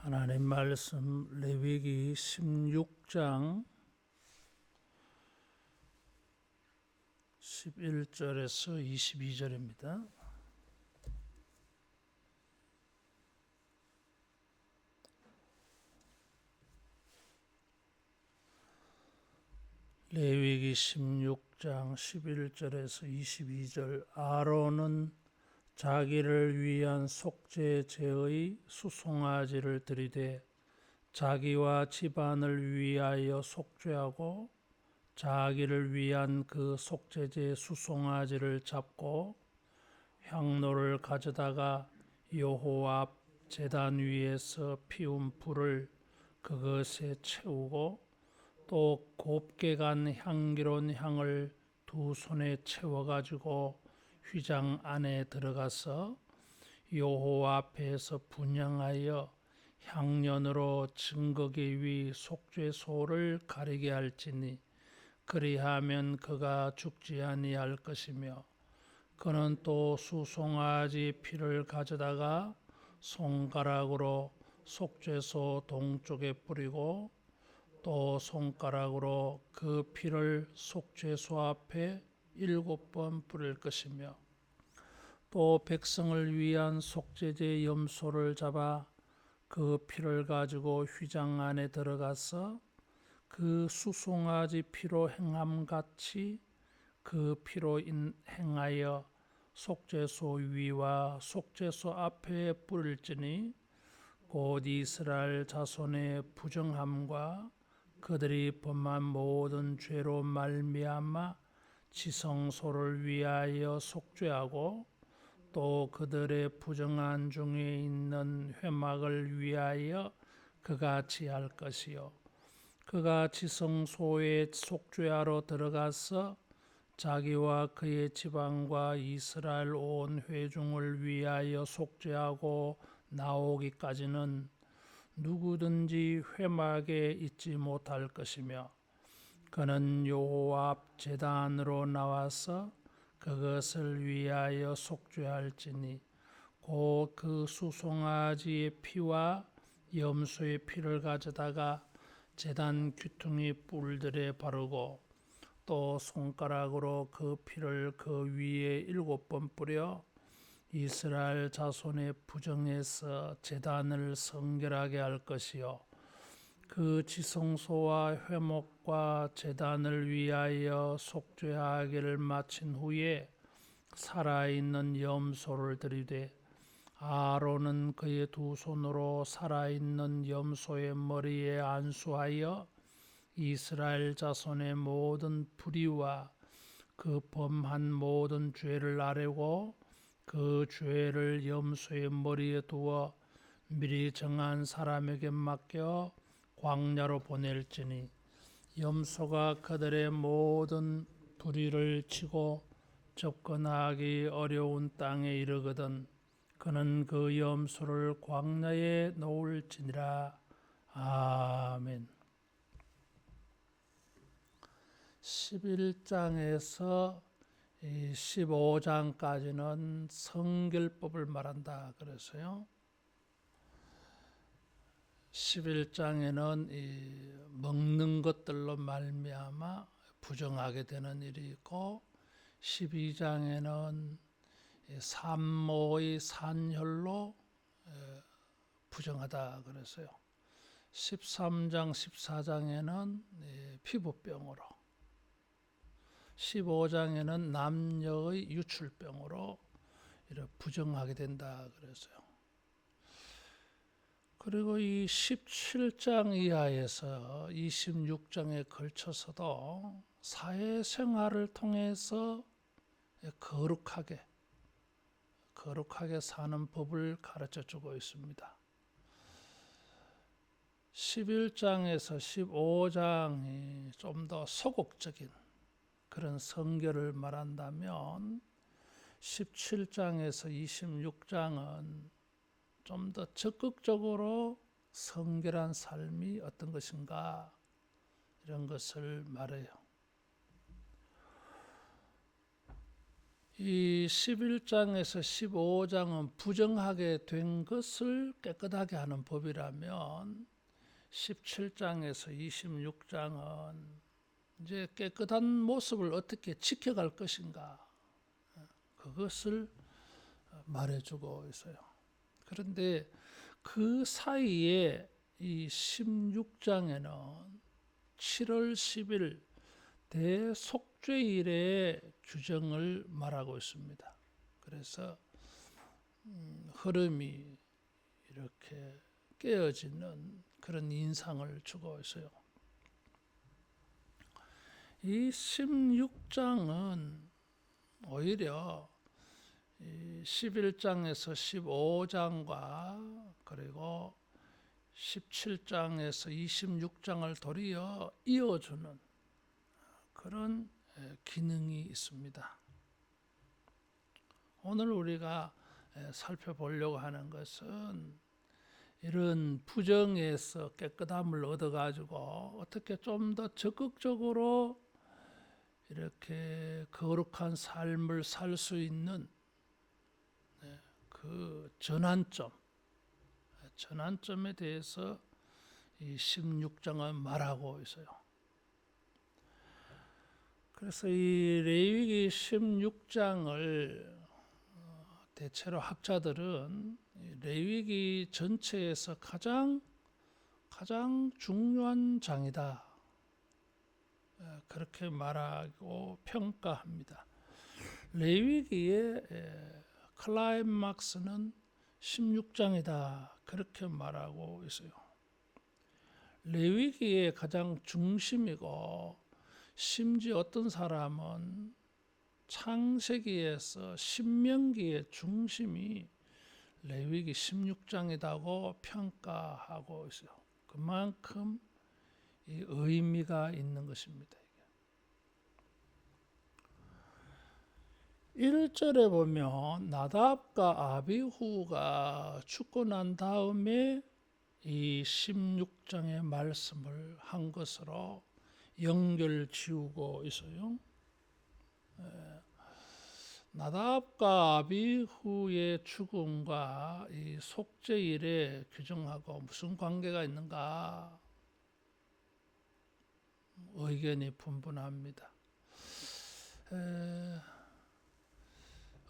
하나님 말씀 레위기 16장 11절에서 22절입니다. 레위기 16장 11절에서 22절. 아론은 자기를 위한 속죄 제의 수송아지를 드리되 자기와 집안을 위하여 속죄하고 자기를 위한 그 속죄제 수송아지를 잡고 향로를 가져다가 여호와 앞 제단 위에서 피운 불을 그것에 채우고 또 곱게 간 향기로운 향을 두 손에 채워 가지고 휘장 안에 들어가서 여호와 앞에서 분향하여 향년으로 증거계 위 속죄소를 가리게 할지니 그리하면 그가 죽지 아니할 것이며 그는 또 수송아지 피를 가져다가 손가락으로 속죄소 동쪽에 뿌리고 또 손가락으로 그 피를 속죄소 앞에 7번 뿌릴 것이며 또 백성을 위한 속죄제 염소를 잡아 그 피를 가지고 휘장 안에 들어가서 그 수송아지 피로 행함같이 그 피로 행하여 속죄소 위와 속죄소 앞에 뿌릴지니 곧 이스라엘 자손의 부정함과 그들이 범한 모든 죄로 말미암아 지성소를 위하여 속죄하고 또 그들의 부정한 중에 있는 회막을 위하여 그같이 할 것이요 그가 지성소에 속죄하러 들어가서 자기와 그의 지방과 이스라엘 온 회중을 위하여 속죄하고 나오기까지는 누구든지 회막에 있지 못할 것이며 그는 여호와 앞 제단으로 나와서 그것을 위하여 속죄할지니 곧 그 수송아지의 피와 염소의 피를 가져다가 제단 귀퉁이 뿔들에 바르고 또 손가락으로 그 피를 그 위에 7번 뿌려 이스라엘 자손의 부정에서 제단을 성결하게 할 것이요 그 지성소와 회목과 제단을 위하여 속죄하기를 마친 후에 살아있는 염소를 드리되 아론은 그의 두 손으로 살아있는 염소의 머리에 안수하여 이스라엘 자손의 모든 불의와 그 범한 모든 죄를 아뢰고 그 죄를 염소의 머리에 두어 미리 정한 사람에게 맡겨 광야로 보낼지니 염소가 그들의 모든 불의를 치고 접근하기 어려운 땅에 이르거든 그는 그 염소를 광야에 놓을지니라. 아멘. 11장에서 15장까지는 성결법을 말한다 그래서요. 11장에는 먹는 것들로 말미암아 부정하게 되는 일이 있고 12장에는 산모의 산혈로 부정하다 그랬어요. 13장 14장에는 피부병으로 15장에는 남녀의 유출병으로 이렇게 부정하게 된다 그랬어요. 그리고 이 17장 이하에서 26장에 걸쳐서도 사회생활을 통해서 거룩하게 사는 법을 가르쳐 주고 있습니다. 11장에서 15장이 좀 더 소극적인 그런 성결을 말한다면 17장에서 26장은 좀 더 적극적으로 성결한 삶이 어떤 것인가 이런 것을 말해요. 이 11장에서 15장은 부정하게 된 것을 깨끗하게 하는 법이라면 17장에서 26장은 이제 깨끗한 모습을 어떻게 지켜갈 것인가, 그것을 말해주고 있어요. 그런데 그 사이에 이 16장에는 7월 10일 대속죄일의 규정을 말하고 있습니다. 그래서 흐름이 이렇게 깨어지는 그런 인상을 주고 있어요. 이 16장은 오히려 11장에서 15장과 그리고 17장에서 26장을 도리어 이어주는 그런 기능이 있습니다. 오늘 우리가 살펴보려고 하는 것은 이런 부정에서 깨끗함을 얻어가지고 어떻게 좀 더 적극적으로 이렇게 거룩한 삶을 살 수 있는 그 전환점에 대해서 이 16장은 말하고 있어요. 그래서 이 레위기 16장을 대체로 학자들은 레위기 전체에서 가장 중요한 장이다, 그렇게 말하고 평가합니다. 레위기의 클라이막스는 16장이다, 그렇게 말하고 있어요. 레위기의 가장 중심이고, 심지어 어떤 사람은 창세기에서 신명기의 중심이 레위기 16장이라고 평가하고 있어요. 그만큼 이 의미가 있는 것입니다. 1절에 보면 나답과 아비후가 죽고 난 다음에 이 16장의 말씀을 한 것으로 연결 지우고 있어요. 나답과 아비후의 죽음과 이 속죄일의 규정하고 무슨 관계가 있는가? 의견이 분분합니다.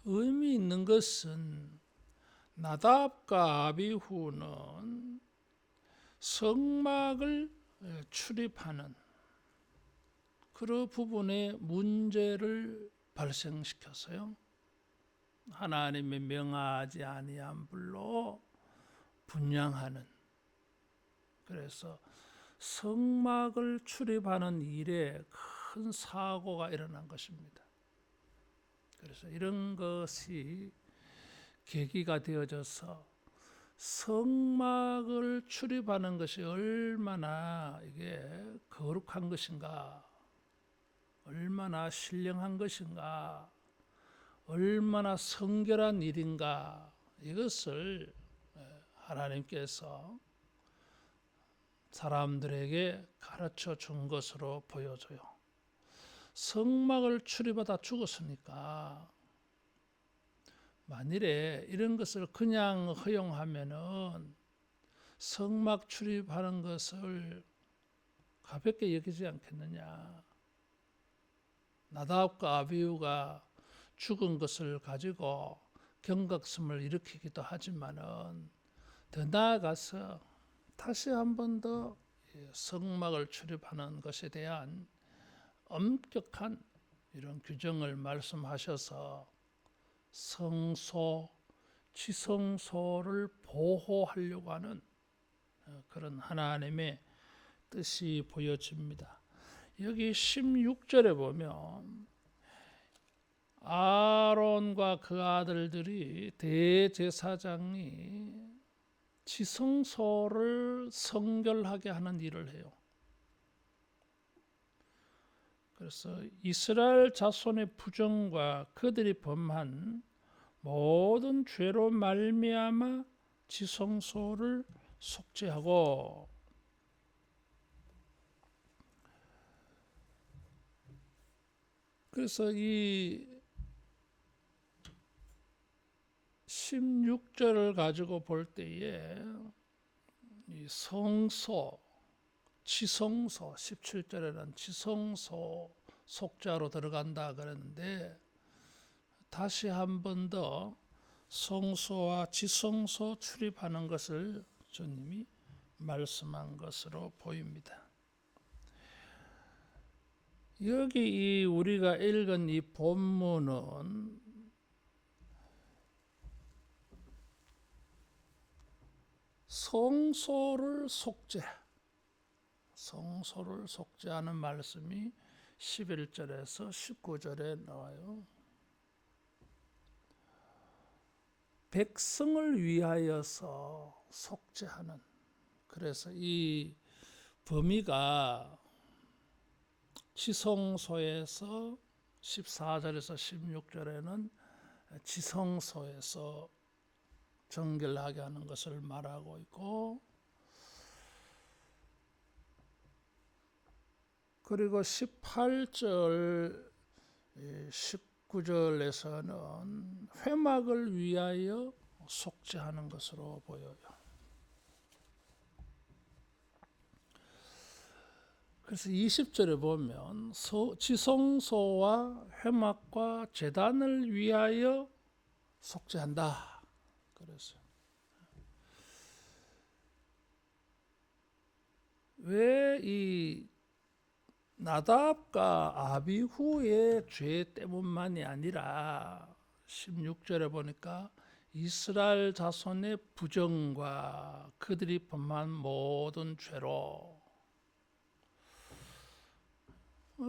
의미 있는 것은 나답과 아비후는 성막을 출입하는 그런 부분에 문제를 발생시켰어요. 하나님의 명하지 아니한 불로 분향하는, 그래서 성막을 출입하는 일에 큰 사고가 일어난 것입니다. 그래서 이런 것이 계기가 되어져서 성막을 출입하는 것이 얼마나 이게 거룩한 것인가, 얼마나 신령한 것인가, 얼마나 성결한 일인가, 이것을 하나님께서 사람들에게 가르쳐 준 것으로 보여져요. 성막을 출입하다 죽었으니까 만일에 이런 것을 그냥 허용하면은 성막 출입하는 것을 가볍게 여기지 않겠느냐. 나답과 아비후가 죽은 것을 가지고 경각심을 일으키기도 하지만은 더 나아가서 다시 한 번 더 성막을 출입하는 것에 대한 엄격한 이런 규정을 말씀하셔서 성소, 지성소를 보호하려고 하는 그런 하나님의 뜻이 보여집니다. 여기 16절에 보면 아론과 그 아들들이 대제사장이 지성소를 성결하게 하는 일을 해요. 그래서 이스라엘 자손의 부정과 그들이 범한 모든 죄로 말미암아 지성소를 속죄하고, 그래서 이 16절을 가지고 볼 때에 이 성소, 지성소, 17절에는 지성소 속죄하러 들어간다 그랬는데, 다시 한 번 더 성소와 지성소 출입하는 것을 주님이 말씀한 것으로 보입니다. 여기 우리가 읽은 이 본문은 성소를 속죄하는 말씀이 11절에서 19절에 나와요. 백성을 위하여서 속죄하는, 그래서 이 범위가 지성소에서 14절에서 16절에는 지성소에서 정결하게 하는 것을 말하고 있고, 그리고 18절 19절에서는 회막을 위하여 속죄하는 것으로 보여요. 그래서 20절에 보면 지성소와 회막과 제단을 위하여 속죄한다 그랬어요. 왜 이 나답과 아비후의 죄 때문만이 아니라 16절에 보니까 이스라엘 자손의 부정과 그들이 범한 모든 죄로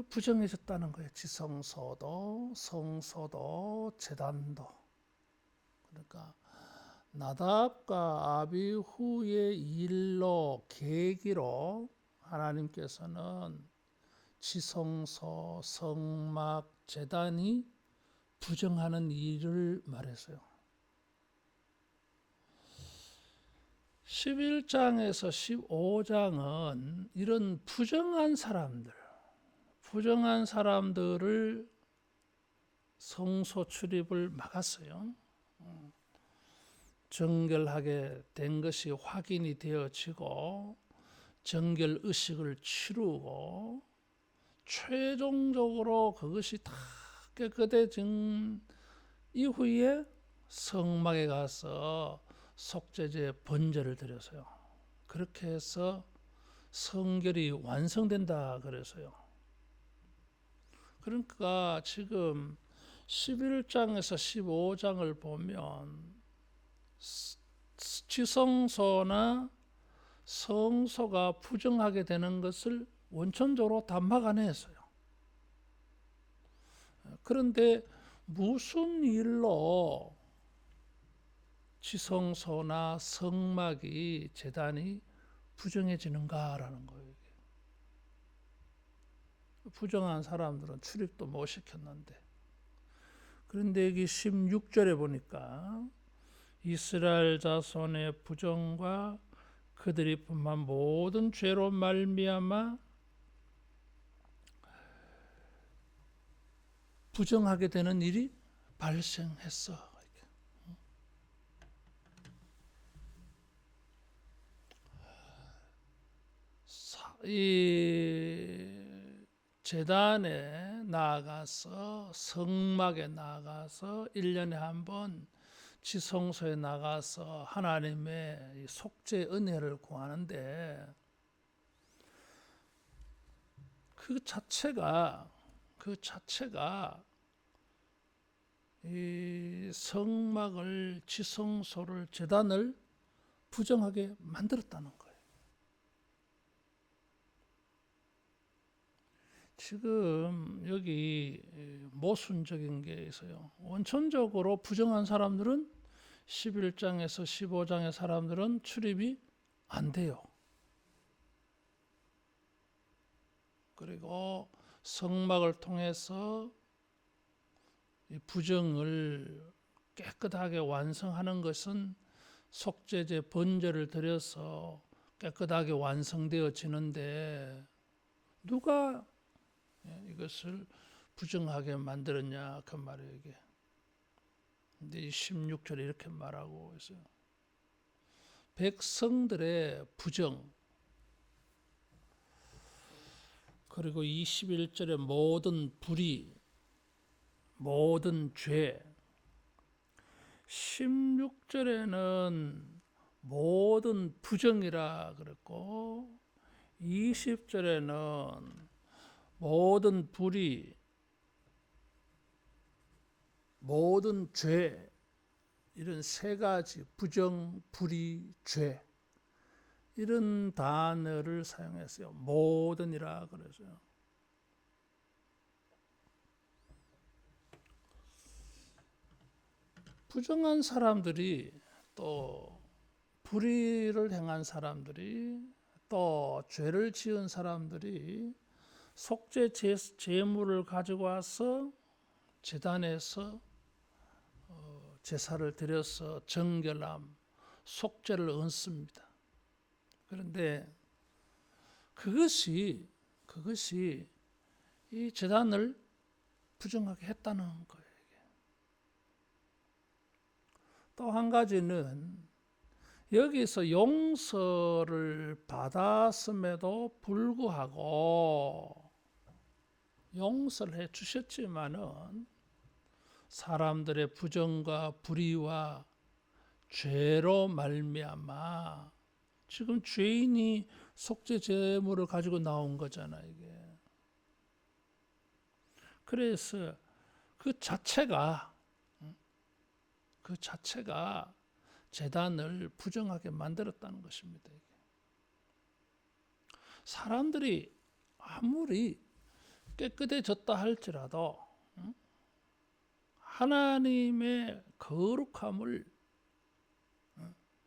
부정해졌다는 거예요. 지성소도 성소도 제단도. 그러니까 나답과 아비후의 일로 계기로 하나님께서는 지성소, 성막, 제단이 부정하는 일을 말했어요. 11장에서 15장은 이런 부정한 사람들을 성소 출입을 막았어요. 정결하게 된 것이 확인이 되어지고 정결 의식을 치르고 최종적으로 그것이 다 깨끗해진 이후에 성막에 가서 속죄제 번제를 드렸어요. 그렇게 해서 성결이 완성된다 그래서요. 그러니까 지금 11장에서 15장을 보면 지성소나 성소가 부정하게 되는 것을 원천적으로 다 막아냈어요. 그런데 무슨 일로 지성소나 성막이 제단이 부정해지는가라는 거예요. 부정한 사람들은 출입도 못 시켰는데, 그런데 여기 16절에 보니까 이스라엘 자손의 부정과 그들이 범한 모든 죄로 말미암아 부정하게 되는 일이 발생했어. 이 제단에 나아가서 성막에 나아가서 1년에 한 번 지성소에 나가서 하나님의 속죄 은혜를 구하는데, 그 자체가 이 성막을, 지성소를, 제단을 부정하게 만들었다는 거예요. 지금 여기 모순적인 게 있어요. 원천적으로 부정한 사람들은 11장에서 15장의 사람들은 출입이 안 돼요. 그리고 성막을 통해서 이 부정을 깨끗하게 완성하는 것은 속죄제 번제를 드려서 깨끗하게 완성되어지는데, 누가 이것을 부정하게 만들었냐 그 말이에요. 이게 근데 16절에 이렇게 말하고 있어요. 백성들의 부정, 그리고 21절에 모든 불의, 모든 죄, 16절에는 모든 부정이라 그랬고 20절에는 모든 불의, 모든 죄, 이런 세 가지 부정, 불의, 죄 이런 단어를 사용했어요. 모든이라 그래서요. 부정한 사람들이 또 불의를 행한 사람들이 또 죄를 지은 사람들이 속죄 제물을 가지고 와서 제단에서 제사를 드려서 정결함, 속죄를 얹습니다. 그런데 그것이 이 제단을 부정하게 했다는 거예요. 또 한 가지는 여기서 용서를 받았음에도 불구하고 용서를 해 주셨지만은 사람들의 부정과 불의와 죄로 말미암아 지금 죄인이 속죄 제물을 가지고 나온 거잖아 이게. 그래서 그 자체가 제단을 부정하게 만들었다는 것입니다. 사람들이 아무리 깨끗해졌다 할지라도 하나님의 거룩함을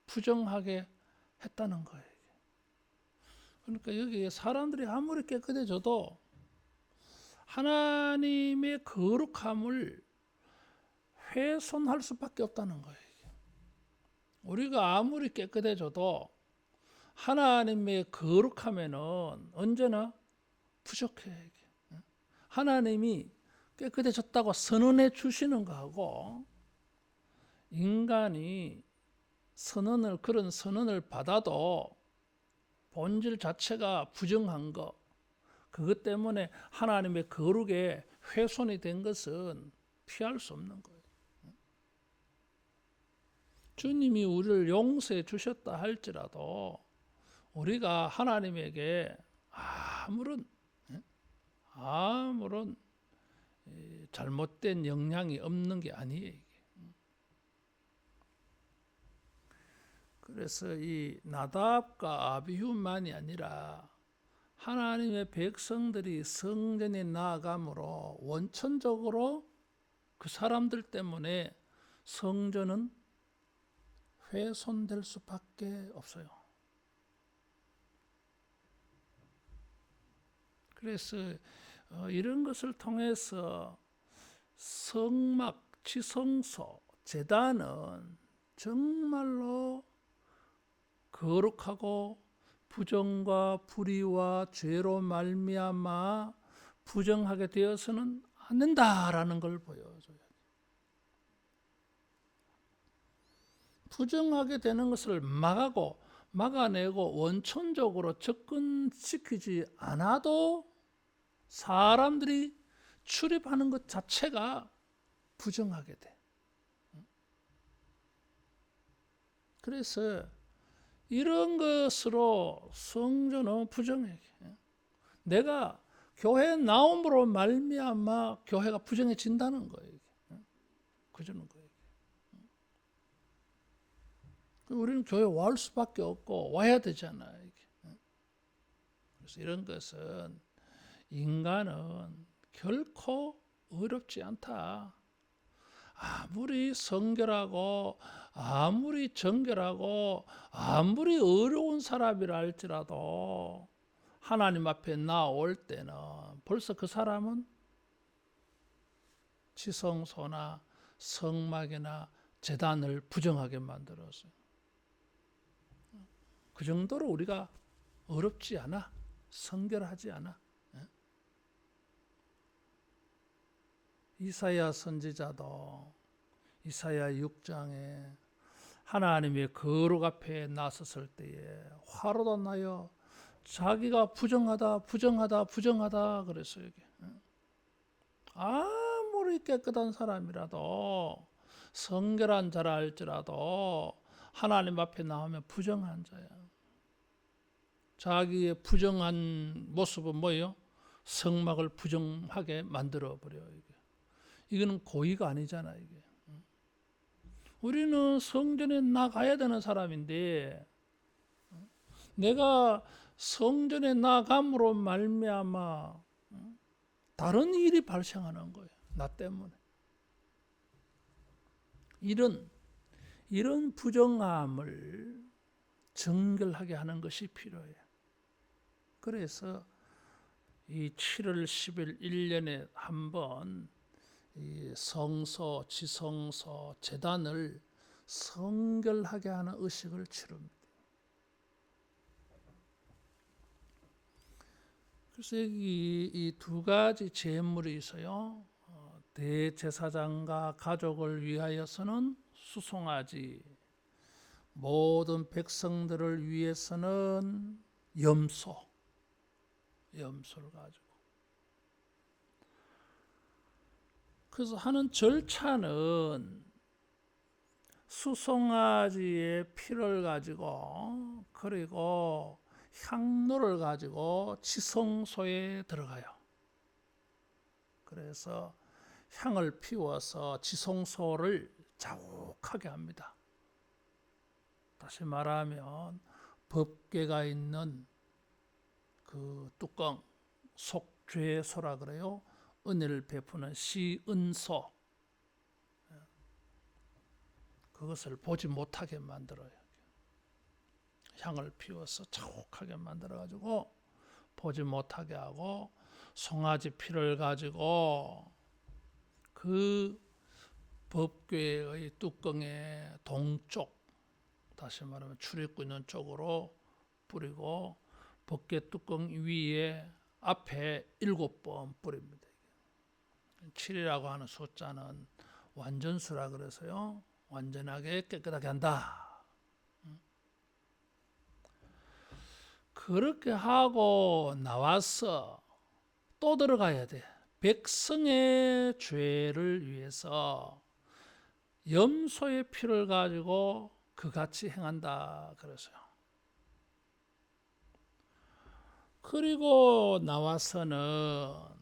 부정하게 했다는 거예요. 그러니까 여기에 사람들이 아무리 깨끗해져도 하나님의 거룩함을 훼손할 수밖에 없다는 거예요. 우리가 아무리 깨끗해져도 하나님의 거룩함에는 언제나 부족해. 하나님이 깨끗해졌다고 선언해 주시는 거하고 인간이 그런 선언을 받아도 본질 자체가 부정한 것, 그것 때문에 하나님의 거룩에 훼손이 된 것은 피할 수 없는 거예요. 주님이 우리를 용서해 주셨다 할지라도 우리가 하나님에게 아무런 잘못된 영향이 없는 게 아니에요. 그래서 이 나답과 아비후만이 아니라 하나님의 백성들이 성전에 나아감으로 원천적으로 그 사람들 때문에 성전은 훼손될 수밖에 없어요. 그래서 이런 것을 통해서 성막, 지성소, 제단은 정말로 거룩하고 부정과 불의와 죄로 말미암아 부정하게 되어서는 안 된다라는 걸 보여줘요. 부정하게 되는 것을 막아내고 원천적으로 접근시키지 않아도 사람들이 출입하는 것 자체가 부정하게 돼. 그래서 이런 것으로 성전은 부정해. 내가 교회에 나옴으로 말미암아 교회가 부정해진다는 거예요. 그러는 거예요. 우리는 교회 올 수밖에 없고 와야 되잖아요. 그래서 이런 것은 인간은 결코 어렵지 않다. 아무리 성결하고 아무리 정결하고 아무리 어려운 사람이라 할지라도 하나님 앞에 나올 때는 벌써 그 사람은 지성소나 성막이나 제단을 부정하게 만들었어요. 그 정도로 우리가 어렵지 않아. 성결하지 않아. 이사야 선지자도 이사야 6장에 하나님의 거룩 앞에 나섰을 때에 화로도 나요. 자기가 부정하다 그랬어요. 이게. 아무리 깨끗한 사람이라도 성결한 자라 할지라도 하나님 앞에 나오면 부정한 자야. 자기의 부정한 모습은 뭐예요? 성막을 부정하게 만들어 버려요. 이거는 고의가 아니잖아. 이게. 우리는 성전에 나가야 되는 사람인데 내가 성전에 나감으로 말미암아 다른 일이 발생하는 거예요. 나 때문에. 이런 부정함을 정결하게 하는 것이 필요해요. 그래서 이 7월 10일 1년에 한 번 이 성소, 지성소, 제단을 성결하게 하는 의식을 치릅니다. 그래서 여기 이 두 가지 제물이 있어요. 대제사장과 가족을 위하여서는 수송아지, 모든 백성들을 위해서는 염소를 가지고. 그래서 하는 절차는 수송아지의 피를 가지고 그리고 향로를 가지고 지성소에 들어가요. 그래서 향을 피워서 지성소를 자욱하게 합니다. 다시 말하면 법궤가 있는 그 뚜껑, 속죄소라 그래요. 은혜를 베푸는 시은소, 그것을 보지 못하게 만들어요. 향을 피워서 자욱하게 만들어가지고 보지 못하게 하고 송아지 피를 가지고 그 법궤의 뚜껑의 동쪽, 다시 말하면 출입구 있는 쪽으로 뿌리고 법궤 뚜껑 위에 앞에 7번 뿌립니다. 7이라고 하는 숫자는 완전수라 그래서요. 완전하게 깨끗하게 한다. 그렇게 하고 나와서 또 들어가야 돼. 백성의 죄를 위해서 염소의 피를 가지고 그같이 행한다 그래서요. 그리고 나와서는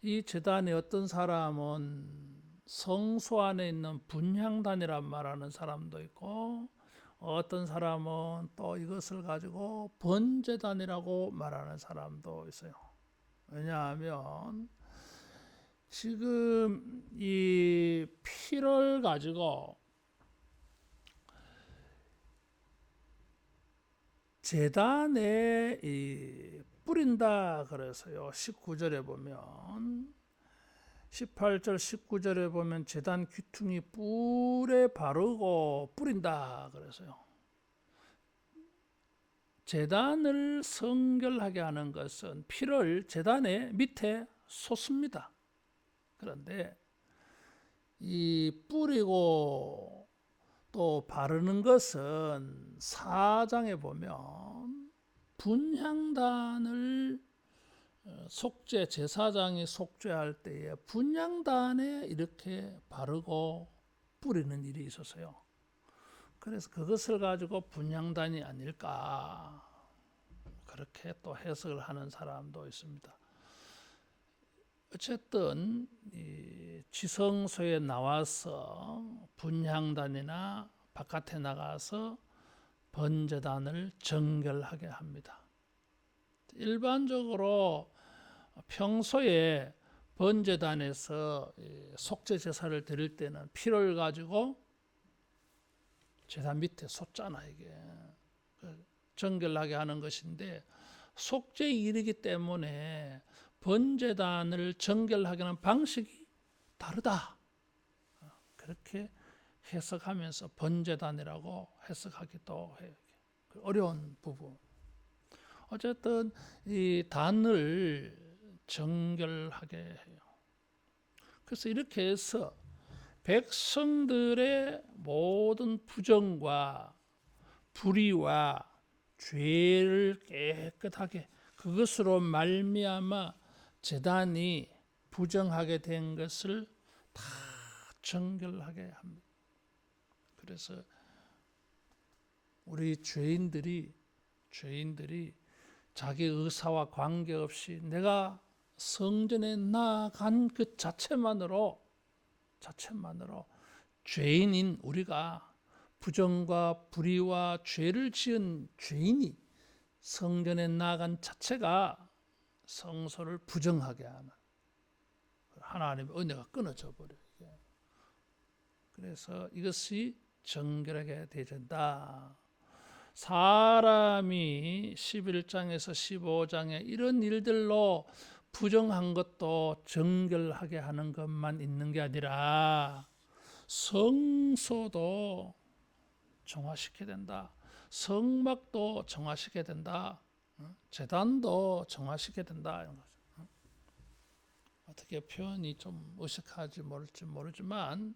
이 제단에 어떤 사람은 성소 안에 있는 분향단이란 말하는 사람도 있고 어떤 사람은 또 이것을 가지고 번제단이라고 말하는 사람도 있어요. 왜냐하면 지금 이 피를 가지고 제단에 뿌린다 그래서요. 19절에 보면 18절 19절에 보면 제단 귀퉁이 뿔에 바르고 뿌린다 그래서요. 제단을 성결하게 하는 것은 피를 제단의 밑에 쏟습니다. 그런데 이 뿌리고 또 바르는 것은 4장에 보면 분향단을 제사장이 속죄할 때에 분향단에 이렇게 바르고 뿌리는 일이 있었어요. 그래서 그것을 가지고 분향단이 아닐까 그렇게 또 해석을 하는 사람도 있습니다. 어쨌든 이 지성소에 나와서 분향단이나 바깥에 나가서 번제단을 정결하게 합니다. 일반적으로 평소에 번제단에서 속죄 제사를 드릴 때는 피를 가지고 제단 밑에 쏟잖아. 이게 정결하게 하는 것인데 속죄 일이기 때문에 번제단을 정결하게 하는 방식이 다르다. 그렇게 해석하면서 번제단이라고 해석하기도 해요. 어려운 부분. 어쨌든 이 단을 정결하게 해요. 그래서 이렇게 해서 백성들의 모든 부정과 불의와 죄를 깨끗하게 그것으로 말미암아 제단이 부정하게 된 것을 다 정결하게 합니다. 그래서 우리 죄인들이 자기 의사와 관계없이 내가 성전에 나아간 그 자체만으로 죄인인 우리가 부정과 불의와 죄를 지은 죄인이 성전에 나아간 자체가 성소를 부정하게 하는 하나님의 은혜가 끊어져 버려요. 그래서 이것이 정결하게 되어진다. 사람이 11장에서 15장에 이런 일들로 부정한 것도 정결하게 하는 것만 있는 게 아니라 성소도 정화시켜야 된다. 성막도 정화시켜야 된다. 제단도 정화시켜야 된다. 이런 거죠. 어떻게 표현이 좀 어색할지 모르지만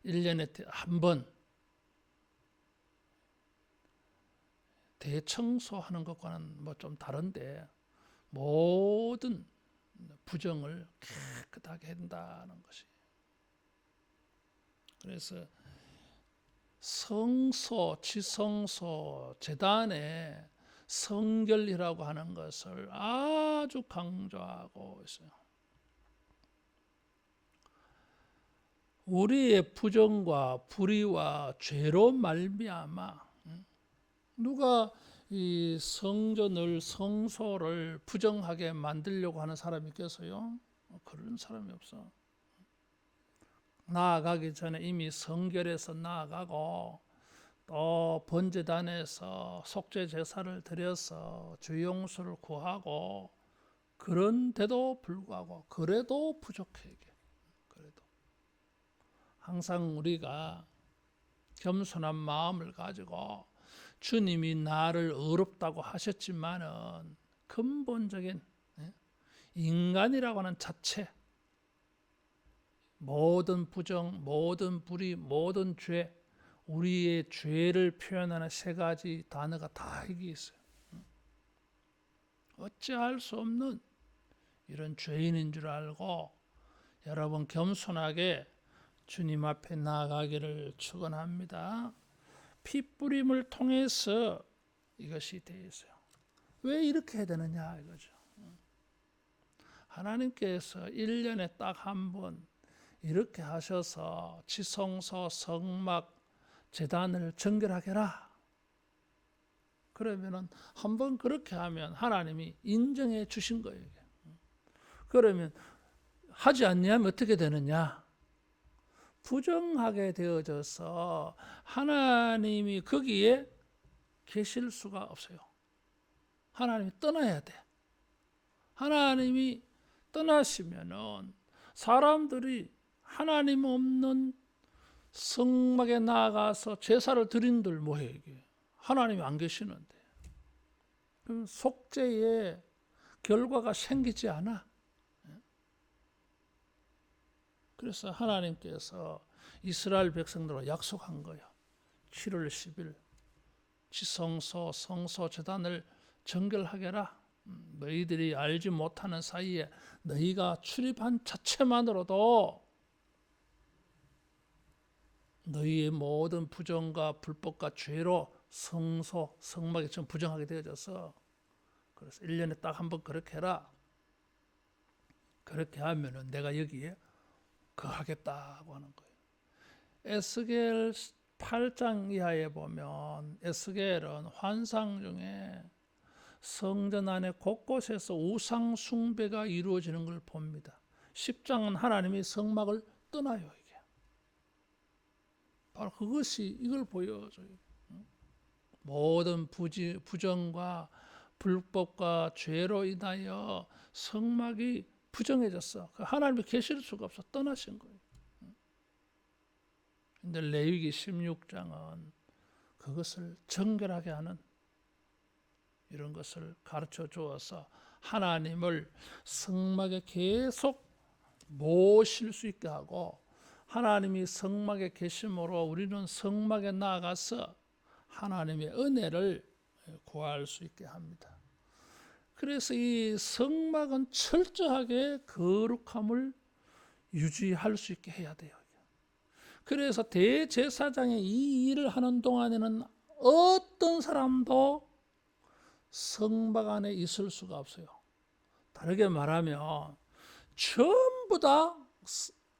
1년에 한 번 대청소하는 것과는 뭐 좀 다른데 모든 부정을 깨끗하게 한다는 것이. 그래서 성소, 지성소, 제단의 성결이라고 하는 것을 아주 강조하고 있어요. 우리의 부정과 불의와 죄로 말미암아 누가 이 성전을 성소를 부정하게 만들려고 하는 사람이 있겠어요? 그런 사람이 없어. 나아가기 전에 이미 성결에서 나아가고 또 번제단에서 속죄 제사를 드려서 주 용서를 구하고 그런데도 불구하고 그래도 부족해. 그래도 항상 우리가 겸손한 마음을 가지고 주님이 나를 어렵다고 하셨지만은 근본적인 인간이라고 하는 자체, 모든 부정, 모든 불의, 모든 죄, 우리의 죄를 표현하는 세 가지 단어가 다 여기 있어요. 어찌할 수 없는 이런 죄인인 줄 알고 여러분 겸손하게 주님 앞에 나아가기를 축원합니다. 피 뿌림을 통해서 이것이 되어 있어요. 왜 이렇게 해야 되느냐 이거죠. 하나님께서 1년에 딱 한 번 이렇게 하셔서 지성소, 성막, 제단을 정결하게 해라. 그러면은 한번 그렇게 하면 하나님이 인정해 주신 거예요. 그러면 하지 않냐면 어떻게 되느냐? 부정하게 되어져서 하나님이 거기에 계실 수가 없어요. 하나님이 떠나야 돼. 하나님이 떠나시면은 사람들이 하나님 없는 성막에 나아가서 제사를 드린들 뭐해 이게. 하나님이 안 계시는데. 그럼 속죄의 결과가 생기지 않아. 그래서 하나님께서 이스라엘 백성들과 약속한 거예요. 7월 10일 지성소, 성소, 제단을 정결하게라. 너희들이 알지 못하는 사이에 너희가 출입한 자체만으로도 너희의 모든 부정과 불법과 죄로 성소, 성막이 좀 부정하게 되어져서 그래서 1년에 딱 한 번 그렇게 해라. 그렇게 하면은 내가 여기에 거하겠다고 하는 거예요. 에스겔 8장 이하에 보면 에스겔은 환상 중에 성전 안에 곳곳에서 우상 숭배가 이루어지는 걸 봅니다. 10장은 하나님이 성막을 떠나요. 이게 바로 그것이 이걸 보여줘요. 모든 부정과 불법과 죄로 인하여 성막이 부정해졌어. 하나님이 계실 수가 없어. 떠나신 거예요. 근데 레위기 16장은 그것을 정결하게 하는 이런 것을 가르쳐 주어서 하나님을 성막에 계속 모실 수 있게 하고 하나님이 성막에 계심으로 우리는 성막에 나아가서 하나님의 은혜를 구할 수 있게 합니다. 그래서 이 성막은 철저하게 거룩함을 유지할 수 있게 해야 돼요. 그래서 대제사장이 이 일을 하는 동안에는 어떤 사람도 성막 안에 있을 수가 없어요. 다르게 말하면 전부 다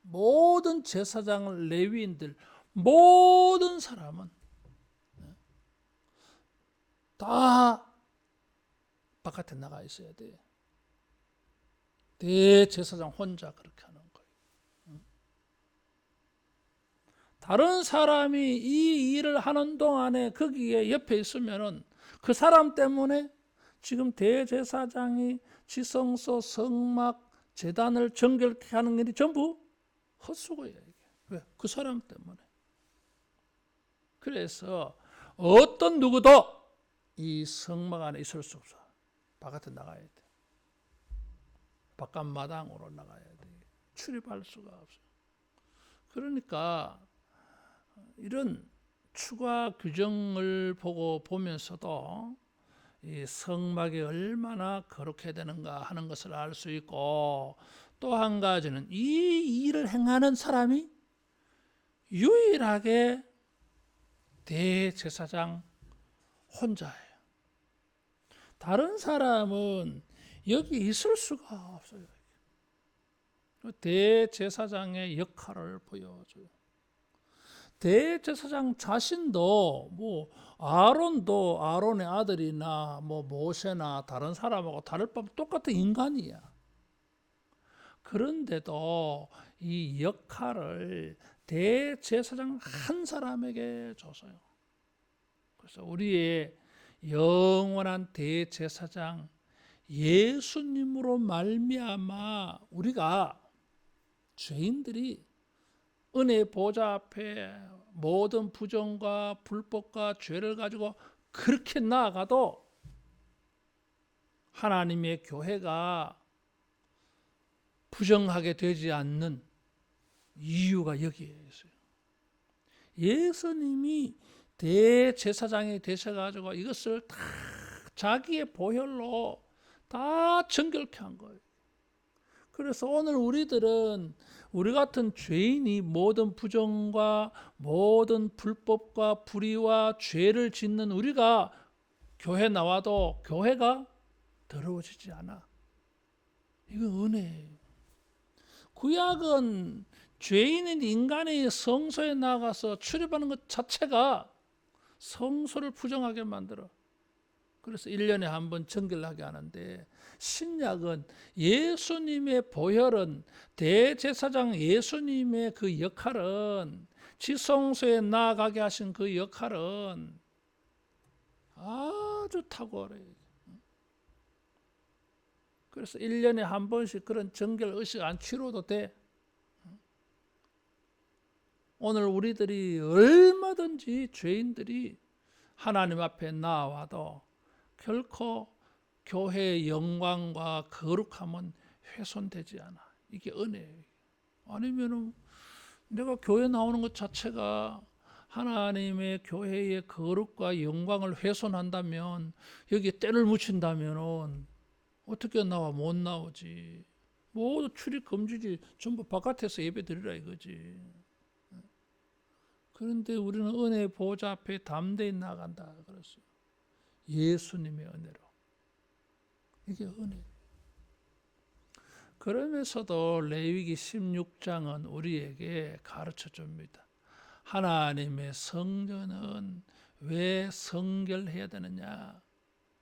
모든 제사장, 레위인들, 모든 사람은 다 바깥에 나가 있어야 돼. 대제사장 혼자 그렇게 하는 거예요. 다른 사람이 이 일을 하는 동안에 거기에 옆에 있으면은 그 사람 때문에 지금 대제사장이 지성소, 성막, 제단을 정결케 하는 일이 전부 헛수고예요. 이게. 왜? 그 사람 때문에. 그래서 어떤 누구도 이 성막 안에 있을 수 없어. 바깥에 나가야 돼. 바깥 마당으로 나가야 돼. 출입할 수가 없어. 그러니까 이런 추가 규정을 보면서도 이 성막이 얼마나 거룩해야 되는가 하는 것을 알 수 있고, 또 한 가지는 이 일을 행하는 사람이 유일하게 대제사장 혼자예요. 다른 사람은 여기 있을 수가 없어요. 대제사장의 역할을 보여줘요. 대제사장 자신도 아론도 아론의 아들이나 모세나 다른 사람하고 다를 바 없이 똑같은 인간이야. 그런데도 이 역할을 대제사장 한 사람에게 줬어요. 그래서 우리의 영원한 대제사장 예수님으로 말미암아 우리가 죄인들이 은혜 보좌 앞에 모든 부정과 불법과 죄를 가지고 그렇게 나아가도 하나님의 교회가 부정하게 되지 않는 이유가 여기에 있어요. 예수님이 대제사장이 되셔가지고 이것을 다 자기의 보혈로 다 정결케 한 거예요. 그래서 오늘 우리 같은 죄인이 모든 부정과 모든 불법과 불의와 죄를 짓는 우리가 교회 나와도 교회가 더러워지지 않아. 이건 은혜예요. 구약은 죄인인 인간이 성소에 나가서 출입하는 것 자체가 성소를 부정하게 만들어. 그래서 1년에 한 번 정결하게 하는데, 신약은 예수님의 보혈은, 대제사장 예수님의 그 역할은, 지성소에 나아가게 하신 그 역할은 아주 탁월해요. 그래서 1년에 한 번씩 그런 정결 의식 안 치러도 돼. 오늘 우리들이 얼마든지 죄인들이 하나님 앞에 나와도 결코 교회의 영광과 거룩함은 훼손되지 않아. 이게 은혜예요. 아니면은 내가 교회 나오는 것 자체가 하나님의 교회의 거룩과 영광을 훼손한다면, 여기에 때를 묻힌다면은 어떻게 나와? 못 나오지. 모두 출입 금지지. 전부 바깥에서 예배 드리라 이거지. 그런데 우리는 은혜의 보좌 앞에 담대히 나간다 그랬어요. 예수님의 은혜로. 이게 은혜. 그러면서도 레위기 16장은 우리에게 가르쳐 줍니다. 하나님의 성전은 왜 성결해야 되느냐?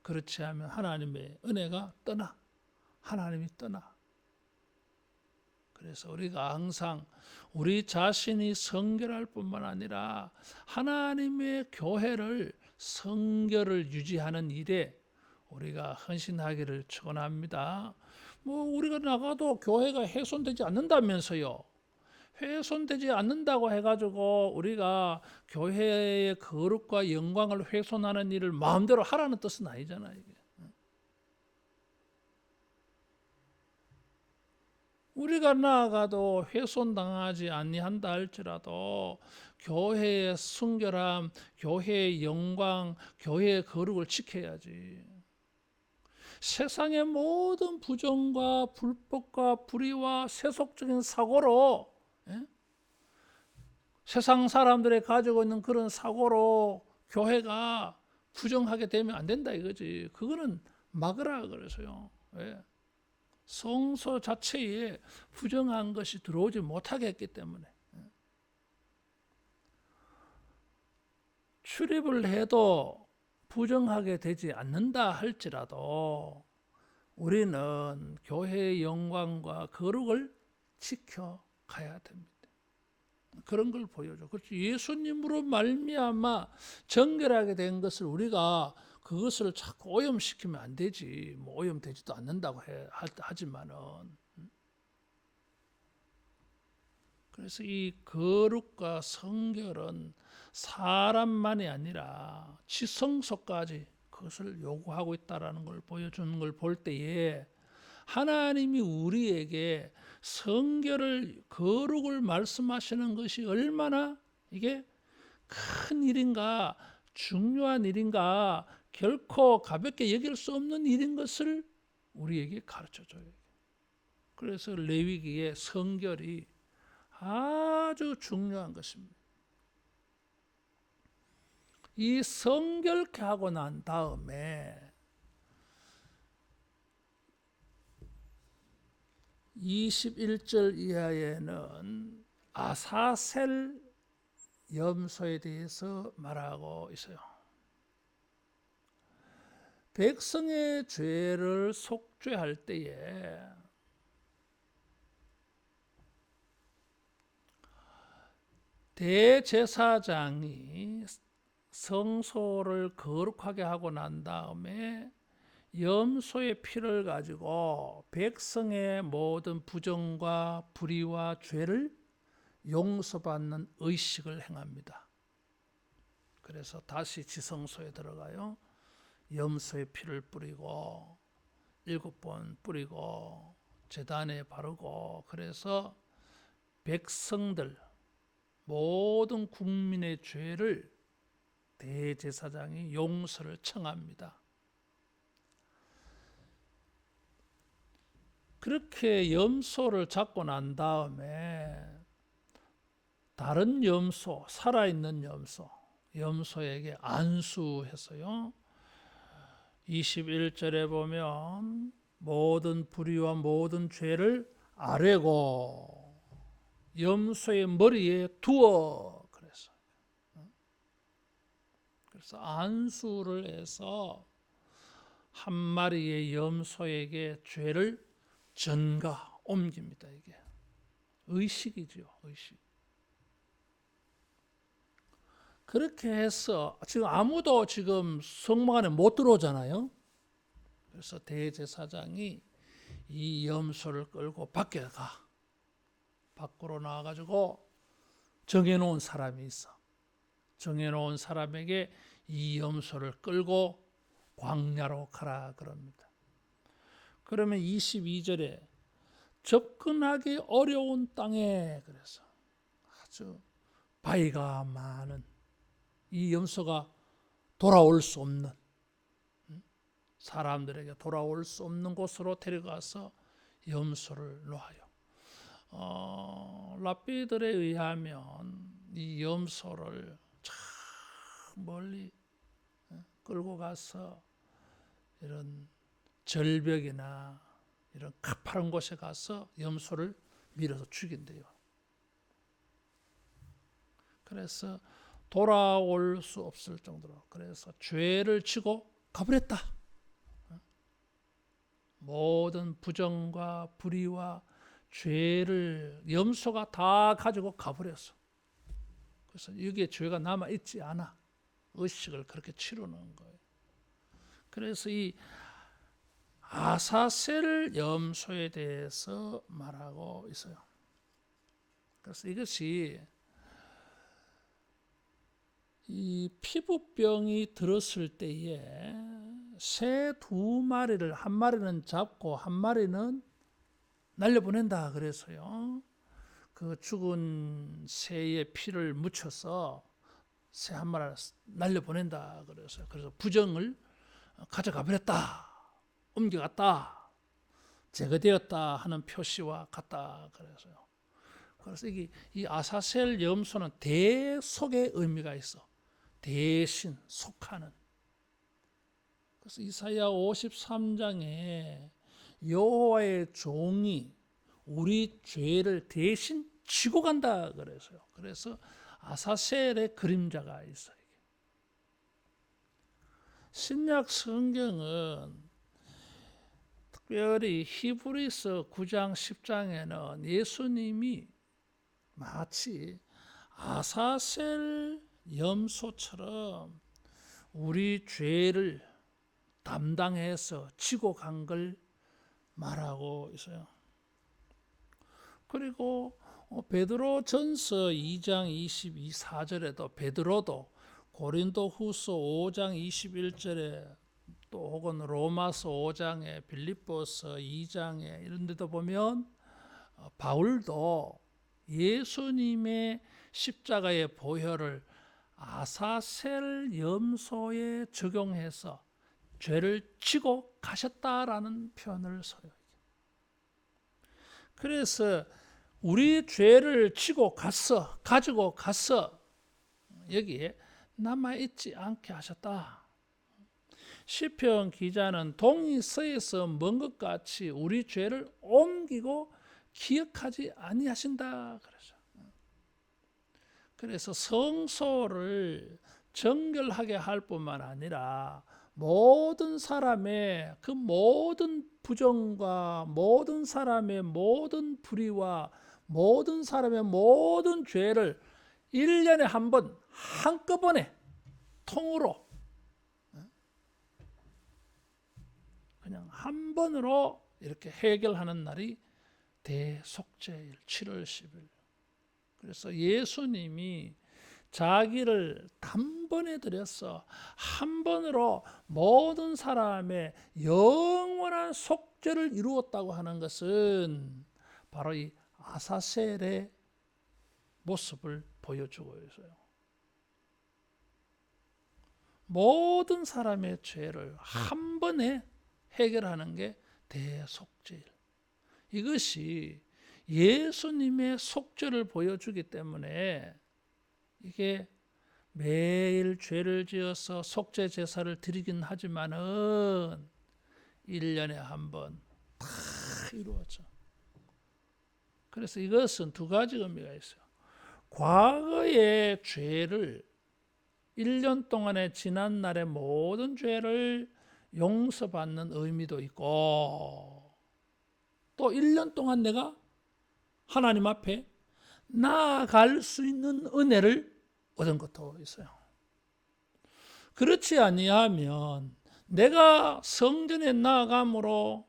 그렇지 않으면 하나님의 은혜가 떠나. 하나님이 떠나. 그래서 우리가 항상 우리 자신이 성결할 뿐만 아니라 하나님의 교회를 성결을 유지하는 일에 우리가 헌신하기를 축원합니다. 우리가 나가도 교회가 훼손되지 않는다면서요. 훼손되지 않는다고 해가지고 우리가 교회의 거룩과 영광을 훼손하는 일을 마음대로 하라는 뜻은 아니잖아요. 이게. 우리가 나아가도 훼손당하지 아니한다 할지라도 교회의 순결함, 교회의 영광, 교회의 거룩을 지켜야지. 세상의 모든 부정과 불법과 불의와 세속적인 사고로, 예? 세상 사람들이 가지고 있는 그런 사고로 교회가 부정하게 되면 안 된다 이거지. 그거는 막으라 그래서요. 왜? 성소 자체에 부정한 것이 들어오지 못하게 했기 때문에. 출입을 해도 부정하게 되지 않는다 할지라도 우리는 교회의 영광과 거룩을 지켜가야 됩니다. 그런 걸 보여줘. 그렇죠. 예수님으로 말미암아 정결하게 된 것을 우리가 그것을 자꾸 오염시키면 안 되지. 뭐 오염되지도 않는다고 하지만은. 그래서 이 거룩과 성결은 사람만이 아니라 지성소까지 그것을 요구하고 있다라는 걸 보여주는 걸 볼 때에 하나님이 우리에게 성결을 거룩을 말씀하시는 것이 얼마나 이게 큰 일인가 중요한 일인가 결코 가볍게 여길 수 없는 일인 것을 우리에게 가르쳐줘요. 그래서 레위기의 성결이 아주 중요한 것입니다. 이 성결케 하고 난 다음에 21절 이하에는 아사셀 염소에 대해서 말하고 있어요. 백성의 죄를 속죄할 때에 대제사장이 성소를 거룩하게 하고 난 다음에 염소의 피를 가지고 백성의 모든 부정과 불의와 죄를 용서받는 의식을 행합니다. 그래서 다시 지성소에 들어가요. 염소의 피를 뿌리고 7번 뿌리고 제단에 바르고 그래서 백성들 모든 국민의 죄를 대제사장이 용서를 청합니다. 그렇게 염소를 잡고 난 다음에 다른 염소, 살아있는 염소에게 안수해서요. 21절에 보면 모든 불의와 모든 죄를 아뢰고 염소의 머리에 두어 그랬어요. 그래서 안수를 해서 한 마리의 염소에게 죄를 전가 옮깁니다. 이게 의식이죠. 의식. 그렇게 해서 지금 아무도 지금 성막 안에 못 들어오잖아요. 그래서 대제사장이 이 염소를 끌고 밖에 가. 밖으로 나와가지고 정해놓은 사람이 있어. 정해놓은 사람에게 이 염소를 끌고 광야로 가라 그럽니다. 그러면 22절에 접근하기 어려운 땅에 그래서 아주 바위가 많은 이 염소가 돌아올 수 없는 사람들에게 돌아올 수 없는 곳으로 데려가서 염소를 놓아요. 랍비들에 의하면 이 염소를 참 멀리 끌고 가서 이런 절벽이나 이런 가파른 곳에 가서 염소를 밀어서 죽인대요. 그래서 돌아올 수 없을 정도로 그래서 죄를 지고 가버렸다. 모든 부정과 불의와 죄를 염소가 다 가지고 가버렸어. 그래서 여기에 죄가 남아있지 않아. 의식을 그렇게 치르는 거예요. 그래서 이 아사셀 염소에 대해서 말하고 있어요. 그래서 이것이 이 피부병이 들었을 때에 새 2마리를 한 마리는 잡고 한 마리는 날려보낸다 그래서요. 그 죽은 새의 피를 묻혀서 새 한 마리를 날려보낸다 그래서요. 그래서 부정을 가져가 버렸다, 옮겨갔다, 제거되었다 하는 표시와 같다 그래서요. 그래서 이 아사셀 염소는 대속의 의미가 있어. 대신 속하는. 그래서 이사야 53장에 여호와의 종이 우리 죄를 대신 지고 간다 그래서요. 그래서 아사셀의 그림자가 있어요. 신약 성경은 특별히 히브리서 9장 10장에는 예수님이 마치 아사셀 염소처럼 우리 죄를 담당해서 지고 간 걸 말하고 있어요. 그리고 베드로전서 2장 22절에도 베드로도 고린도후서 5장 21절에 또 혹은 로마서 5장에 빌립보서 2장에 이런 데도 보면 바울도 예수님의 십자가의 보혈을 아사셀 염소에 적용해서 죄를 지고 가셨다라는 표현을 써요. 그래서 우리 죄를 지고 갔어, 가지고 갔어, 여기에 남아있지 않게 하셨다. 시편 기자는 동이 서에서 먼 것 같이 우리 죄를 옮기고 기억하지 아니하신다 그러죠. 그래서 성소를 정결하게 할 뿐만 아니라 모든 사람의 그 모든 부정과 모든 사람의 모든 불의와 모든 사람의 모든 죄를 1년에 한 번 한꺼번에 통으로 그냥 한 번으로 이렇게 해결하는 날이 대속죄일 7월 10일. 그래서 예수님이 자기를 단번에 드려서 한 번으로 모든 사람의 영원한 속죄를 이루었다고 하는 것은 바로 이 아사셀의 모습을 보여주고 있어요. 모든 사람의 죄를 한 번에 해결하는 게 대속죄일. 이것이 예수님의 속죄를 보여주기 때문에 이게 매일 죄를 지어서 속죄 제사를 드리긴 하지만은 1년에 한 번 다 이루어져. 그래서 이것은 두 가지 의미가 있어요. 과거의 죄를 1년 동안에 지난 날의 모든 죄를 용서받는 의미도 있고 또 1년 동안 내가 하나님 앞에 나아갈 수 있는 은혜를 얻은 것도 있어요. 그렇지 아니하면 내가 성전에 나아감으로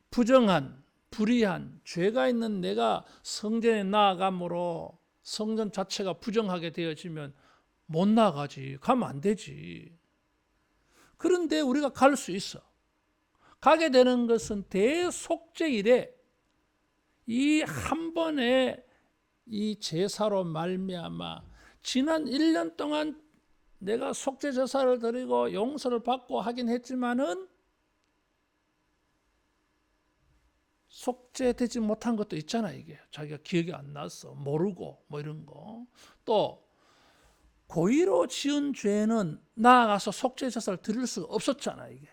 부정한 불의한 죄가 있는 내가 성전에 나아감으로 성전 자체가 부정하게 되어지면 못 나가지. 가면 안 되지. 그런데 우리가 갈 수 있어. 가게 되는 것은 대속죄일에 이 한 번의 이 제사로 말미암아 지난 1년 동안 내가 속죄 제사를 드리고 용서를 받고 하긴 했지만은 속죄되지 못한 것도 있잖아. 이게 자기가 기억이 안 났어, 모르고 뭐 이런 거. 또 고의로 지은 죄는 나아가서 속죄 제사를 드릴 수가 없었잖아. 이게.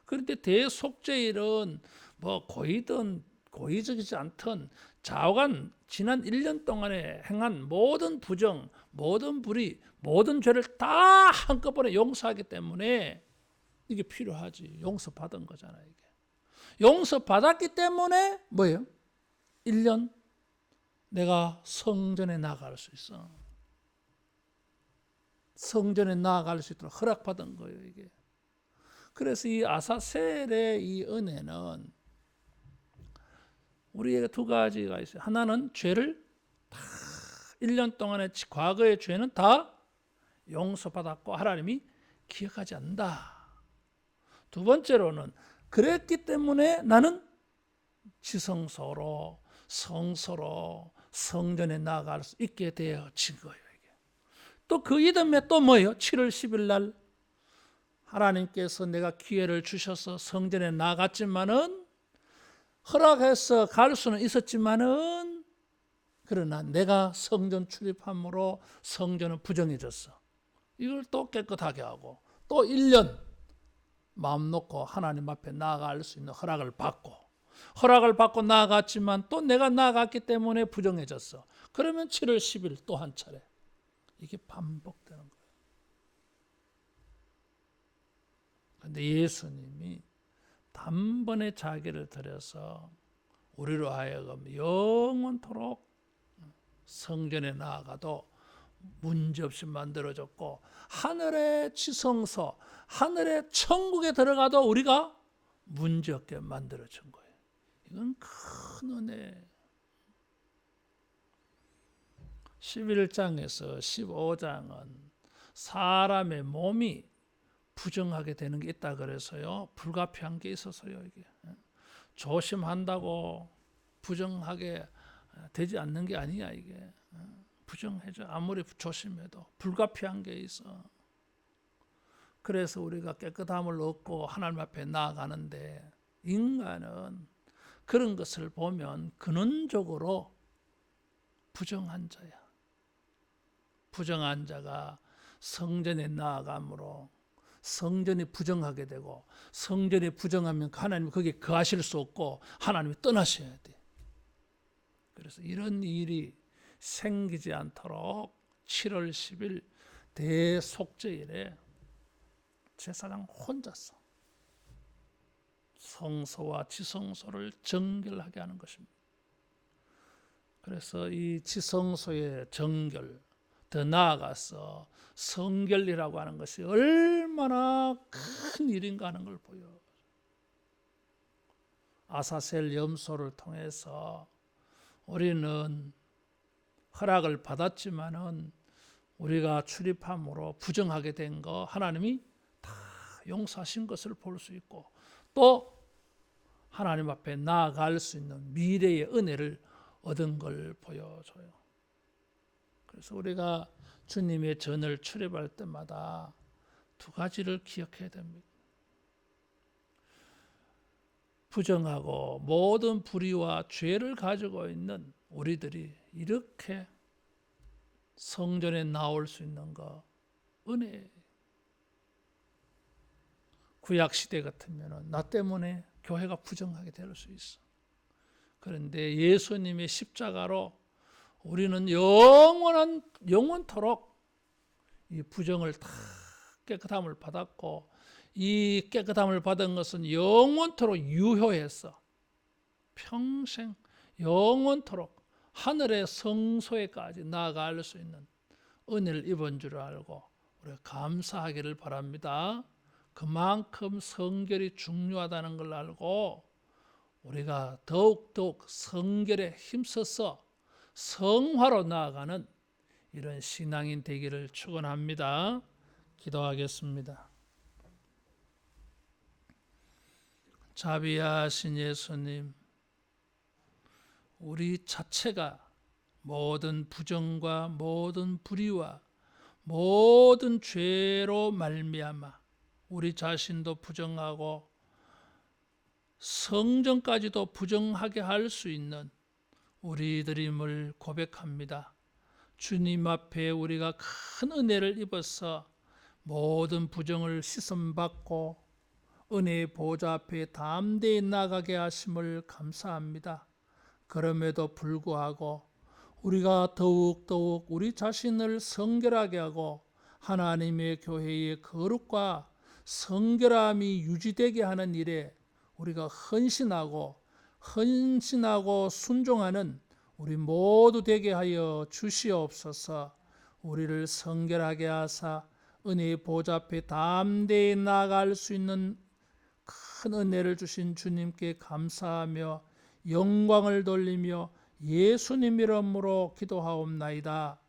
그런데 대속죄일은 뭐 고의든 고의적이지 않든 좌우간 지난 1년 동안에 행한 모든 부정, 모든 불의, 모든 죄를 다 한꺼번에 용서하기 때문에 이게 필요하지. 용서받은 거잖아. 이게. 용서받았기 때문에 뭐예요? 1년 내가 성전에 나아갈 수 있어. 성전에 나아갈 수 있도록 허락받은 거예요. 이게. 그래서 이 아사셀의 이 은혜는 우리에게 두 가지가 있어요. 하나는 죄를 다 1년 동안의 과거의 죄는 다 용서받았고 하나님이 기억하지 않는다. 두 번째로는 그랬기 때문에 나는 지성소로 성소로 성전에 나아갈 수 있게 되어진 거예요. 또 그 이듬해 또 뭐예요? 7월 10일 날 하나님께서 내가 기회를 주셔서 성전에 나갔지만은 허락해서 갈 수는 있었지만은 그러나 내가 성전 출입함으로 성전은 부정해졌어. 이걸 또 깨끗하게 하고 또 1년 마음 놓고 하나님 앞에 나아갈 수 있는 허락을 받고 나아갔지만 또 내가 나아갔기 때문에 부정해졌어. 그러면 7월 10일 또 한 차례. 이게 반복되는 거예요. 그런데 예수님이 단번에 자기를 들여서 우리로 하여금 영원토록 성전에 나아가도 문제없이 만들어졌고 하늘의 지성소, 하늘의 천국에 들어가도 우리가 문제없게 만들어진 거예요. 이건 큰 은혜. 11장에서 15장은 사람의 몸이 부정하게 되는 게 있다 그래서요. 불가피한 게 있어서요. 이게 조심한다고 부정하게 되지 않는 게 아니야. 이게 부정해져. 아무리 조심해도 불가피한 게 있어. 그래서 우리가 깨끗함을 얻고 하나님 앞에 나아가는데 인간은 그런 것을 보면 근원적으로 부정한 자야. 부정한 자가 성전에 나아감으로 성전이 부정하게 되고 성전이 부정하면 하나님이 거기에 거하실 수 없고 하나님이 떠나셔야 돼. 그래서 이런 일이 생기지 않도록 7월 10일 대속죄일에 제사장 혼자서 성소와 지성소를 정결하게 하는 것입니다. 그래서 이 지성소의 정결, 더 나아가서 성결이라고 하는 것이 얼마나 큰 일인가 하는 걸 보여요. 아사셀 염소를 통해서 우리는 허락을 받았지만은 우리가 출입함으로 부정하게 된 거 하나님이 다 용서하신 것을 볼 수 있고 또 하나님 앞에 나아갈 수 있는 미래의 은혜를 얻은 걸 보여줘요. 그래서 우리가 주님의 전을 출입할 때마다 두 가지를 기억해야 됩니다. 부정하고 모든 불의와 죄를 가지고 있는 우리들이 이렇게 성전에 나올 수 있는 거 은혜. 구약 시대 같으면 나 때문에 교회가 부정하게 될 수 있어. 그런데 예수님의 십자가로 우리는 영원토록 이 부정을 다 깨끗함을 받았고 이 깨끗함을 받은 것은 영원토록 유효해서 평생 영원토록 하늘의 성소에까지 나아갈 수 있는 은혜를 입은 줄 알고 우리가 감사하기를 바랍니다. 그만큼 성결이 중요하다는 걸 알고 우리가 더욱더욱 성결에 힘써서 성화로 나아가는 이런 신앙인 되기를 축원합니다. 기도하겠습니다. 자비하신 예수님, 우리 자체가 모든 부정과 모든 불의와 모든 죄로 말미암아 우리 자신도 부정하고 성전까지도 부정하게 할 수 있는 우리들임을 고백합니다. 주님 앞에 우리가 큰 은혜를 입어서 모든 부정을 씻음받고 은혜의 보좌 앞에 담대히 나가게 하심을 감사합니다. 그럼에도 불구하고 우리가 더욱더욱 우리 자신을 성결하게 하고 하나님의 교회의 거룩과 성결함이 유지되게 하는 일에 우리가 헌신하고 순종하는 우리 모두 되게 하여 주시옵소서. 우리를 성결하게 하사 은혜의 보좌 앞에 담대히 나아갈 수 있는 큰 은혜를 주신 주님께 감사하며 영광을 돌리며 예수님 이름으로 기도하옵나이다.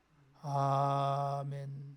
아멘.